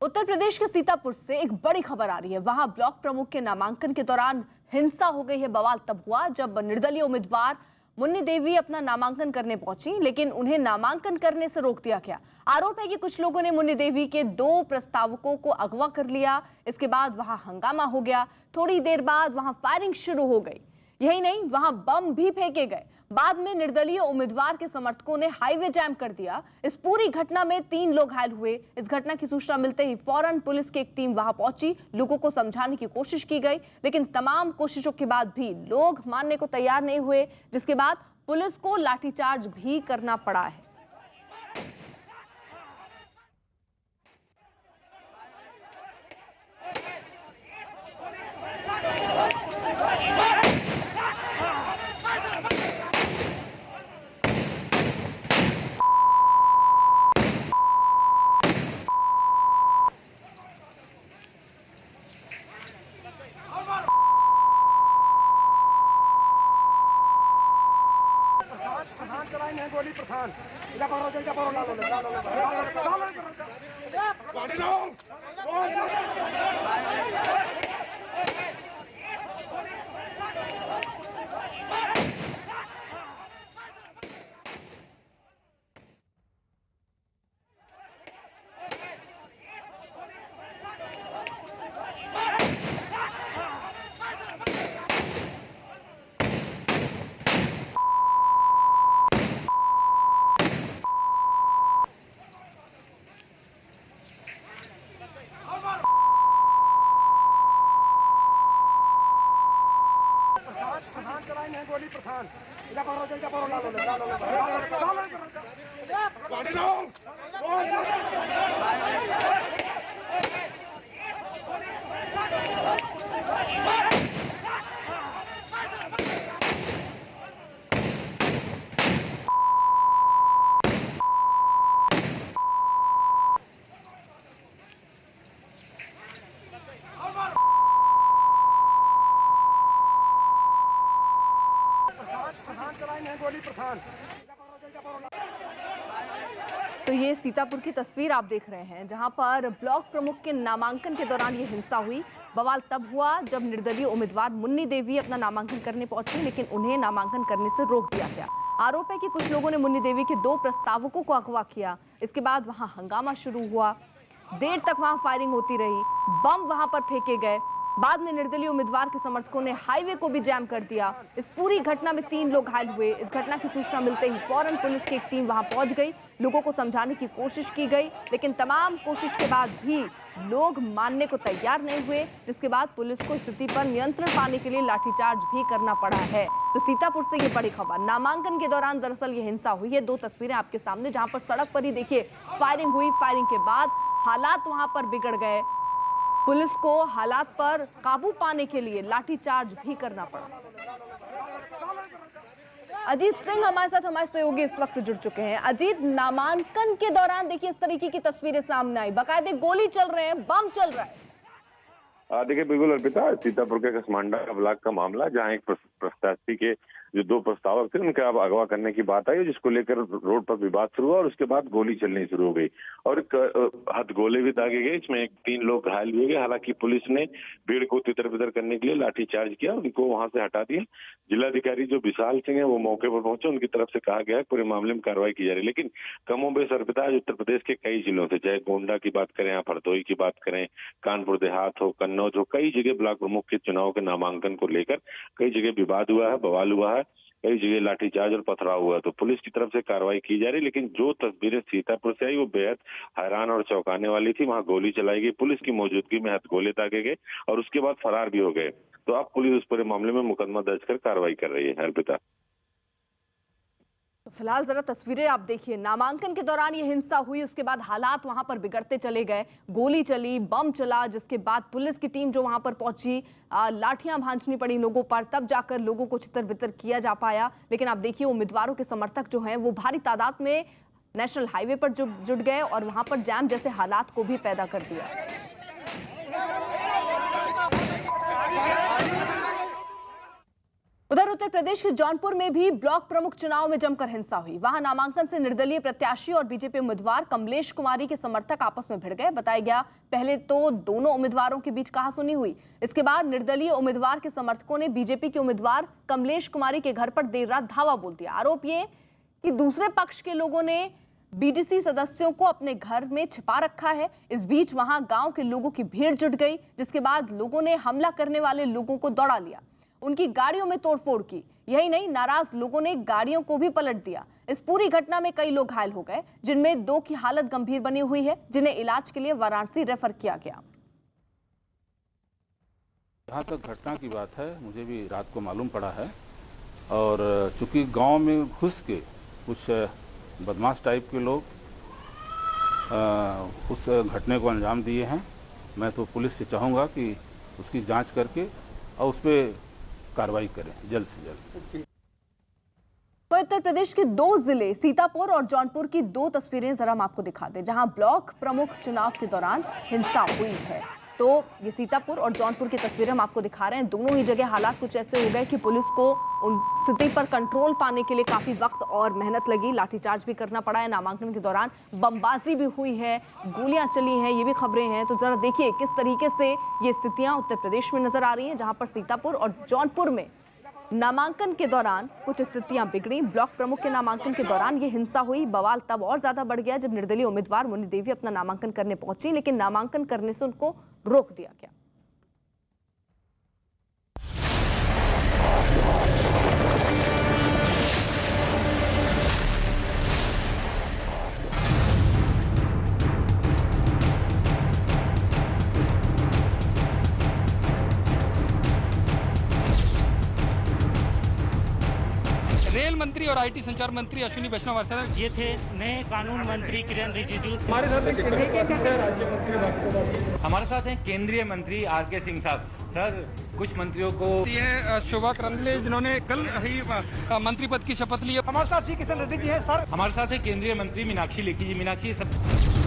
उत्तर प्रदेश के सीतापुर से एक बड़ी खबर आ रही है। वहां ब्लॉक प्रमुख के नामांकन के दौरान हिंसा हो गई है। बवाल तब हुआ जब निर्दलीय उम्मीदवार मुन्नी देवी अपना नामांकन करने पहुंची, लेकिन उन्हें नामांकन करने से रोक दिया गया। आरोप है कि कुछ लोगों ने मुन्नी देवी के 2 प्रस्तावकों को अगवा कर लिया। इसके बाद वहां हंगामा हो गया। थोड़ी देर बाद वहां फायरिंग शुरू हो गई। यही नहीं, वहां बम भी फेंके गए। बाद में निर्दलीय उम्मीदवार के समर्थकों ने हाईवे जैम कर दिया। इस पूरी घटना में 3 लोग घायल हुए। इस घटना की सूचना मिलते ही फौरन पुलिस की एक टीम वहां पहुंची। लोगों को समझाने की कोशिश की गई, लेकिन तमाम कोशिशों के बाद भी लोग मानने को तैयार नहीं हुए, जिसके बाद पुलिस को लाठीचार्ज भी करना पड़ा है। गोली प्रधान गोली प्रधान गोली प्रधान। तो ये सीतापुर की तस्वीर आप देख रहे हैं, जहां पर ब्लॉक प्रमुख के नामांकन के दौरान ये हिंसा हुई। बवाल तब हुआ जब निर्दलीय उम्मीदवार मुन्नी देवी अपना नामांकन करने पहुंची, लेकिन उन्हें नामांकन करने से रोक दिया गया। आरोप है कि कुछ लोगों ने मुन्नी देवी के 2 प्रस्तावकों को अगवा किया। इसके बाद वहां हंगामा शुरू हुआ। देर तक वहां फायरिंग होती रही। बम वहां पर फेंके गए। बाद में निर्दलीय उम्मीदवार के समर्थकों ने हाईवे को भी जैम कर दिया। इस पूरी घटना में 3 लोग घायल हुए। इस घटना की सूचना मिलते ही फौरन पुलिस की एक टीम वहां पहुंच गई। लोगों को समझाने की कोशिश की गई, लेकिन तमाम कोशिश के बाद भी लोग मानने को तैयार नहीं हुए, जिसके बाद पुलिस को स्थिति पर नियंत्रण पाने के लिए लाठीचार्ज भी करना पड़ा है। तो सीतापुर से ये बड़ी खबर। नामांकन के दौरान दरअसल ये हिंसा हुई है। 2 तस्वीरें आपके सामने, जहां पर सड़क पर ही देखिए फायरिंग हुई। फायरिंग के बाद हालात वहां पर बिगड़ गए। पुलिस को हालात पर काबू पाने के लिए लाठीचार्ज भी करना पड़ा। अजीत सिंह हमारे साथ, हमारे सहयोगी इस वक्त जुड़ चुके हैं। अजीत, नामांकन के दौरान देखिए इस तरीके की तस्वीरें सामने आई। बाकायदे गोली चल रहे हैं, बम चल रहा है। देखिए, बिल्कुल अर्पिता, सीतापुर के कसमांडा ब्लॉक का मामला, जहां एक प्रत्याशी के जो 2 प्रस्तावक थे उनके अब अगवा करने की बात आई, जिसको लेकर रोड पर विवाद शुरू हुआ और उसके बाद गोली चलनी शुरू हो गई और हथगोले भी दागे गए। इसमें 3 लोग घायल हुए गए। हालांकि पुलिस ने भीड़ को तितर बितर करने के लिए लाठीचार्ज किया, उनको वहां से हटा दिया। जिलाधिकारी जो विशाल सिंह है वो मौके पर पहुंचे। उनकी तरफ से कहा गया है पूरे मामले में कार्रवाई की जा रही है। लेकिन कमोबेश अर्पिता, उत्तर प्रदेश के कई जिलों से, चाहे गोंडा की बात करें, यहाँ हरदोई की बात करें, कानपुर देहात हो, कन्नौज हो, कई जगह ब्लॉक प्रमुख के चुनाव के नामांकन को लेकर कई जगह विवाद हुआ है, बवाल हुआ है, कई जगह लाठीचार्ज और पथराव हुआ। तो पुलिस की तरफ से कार्रवाई की जा रही, लेकिन जो तस्वीरें सीतापुर से आई वो बेहद हैरान और चौंकाने वाली थी। वहां गोली चलाई गई, पुलिस की मौजूदगी में हथगोले दागे गए और उसके बाद फरार भी हो गए। तो अब पुलिस उस पूरे मामले में मुकदमा दर्ज कर कार्रवाई कर रही है। अर्पिता, तो फिलहाल जरा तस्वीरें आप देखिए। नामांकन के दौरान ये हिंसा हुई, उसके बाद हालात वहां पर बिगड़ते चले गए। गोली चली, बम चला, जिसके बाद पुलिस की टीम जो वहां पर पहुंची, लाठियां भांजनी पड़ी लोगों पर, तब जाकर लोगों को चितर बितर किया जा पाया। लेकिन आप देखिए, उम्मीदवारों के समर्थक जो हैं वो भारी तादाद में नेशनल हाईवे पर जुट गए और वहां पर जैम जैसे हालात को भी पैदा कर दिया। उधर उत्तर प्रदेश के जौनपुर में भी ब्लॉक प्रमुख चुनाव में जमकर हिंसा हुई। वहां नामांकन से निर्दलीय प्रत्याशी और बीजेपी उम्मीदवार कमलेश कुमारी के समर्थक आपस में भिड़ गए। बताया गया पहले तो दोनों उम्मीदवारों के बीच कहासुनी हुई। इसके बाद निर्दलीय उम्मीदवार के समर्थकों ने बीजेपी के उम्मीदवार कमलेश कुमारी के घर पर देर रात धावा बोल दिया। आरोप ये कि दूसरे पक्ष के लोगों ने बीडीसी सदस्यों को अपने घर में छिपा रखा है। इस बीच वहां गांव के लोगों की भीड़ जुट गई, जिसके बाद लोगों ने हमला करने वाले लोगों को दौड़ा लिया, उनकी गाड़ियों में तोड़फोड़ की। यही नहीं, नाराज लोगों ने गाड़ियों को भी पलट दिया। इस पूरी घटना में कई लोग घायल हो गए, जिनमें 2 की हालत गंभीर बनी हुई है, जिन्हें इलाज के लिए वाराणसी रेफर किया गया। जहाँ तक घटना की बात है, मुझे भी रात को मालूम पड़ा है, और चूंकि गांव में घुस के कुछ बदमाश टाइप के लोग उस घटने को अंजाम दिए हैं। मैं तो पुलिस से चाहूँगा कि उसकी जांच करके और उस पर कार्रवाई करें जल्द से जल्द। उत्तर प्रदेश के 2 जिले सीतापुर और जौनपुर की 2 तस्वीरें जरा हम आपको दिखा दें, जहां ब्लॉक प्रमुख चुनाव के दौरान हिंसा हुई है। तो ये सीतापुर और जौनपुर की तस्वीरें हम आपको दिखा रहे हैं। दोनों ही जगह हालात कुछ ऐसे हो गए कि पुलिस को उन स्थिति पर कंट्रोल पाने के लिए काफी वक्त और मेहनत लगी। लाठीचार्ज भी करना पड़ा है। नामांकन के दौरान बमबाजी भी हुई है, गोलियां चली हैं, ये भी खबरें हैं। तो जरा देखिए किस तरीके से ये स्थितियां उत्तर प्रदेश में नजर आ रही हैं, जहां पर सीतापुर और जौनपुर में नामांकन के दौरान कुछ स्थितियां बिगड़ी। ब्लॉक प्रमुख के नामांकन के दौरान ये हिंसा हुई। बवाल तब और ज्यादा बढ़ गया जब निर्दलीय उम्मीदवार मुन्नी देवी अपना नामांकन करने पहुंची, लेकिन नामांकन करने से उनको रोक दिया गया। रेल मंत्री और आईटी संचार मंत्री अश्विनी वैष्णव सर, ये थे नए कानून मंत्री किरण रिजिजू। हमारे साथ हैं केंद्रीय मंत्री आर.के. सिंह साहब। सर, कुछ मंत्रियों को ये शोभा करंदले जिन्होंने कल ही मंत्री पद की शपथ ली। हमारे साथ जी किशन रेड्डी जी है सर। हमारे साथ है केंद्रीय मंत्री मीनाक्षी लेखी जी। मीनाक्षी, सब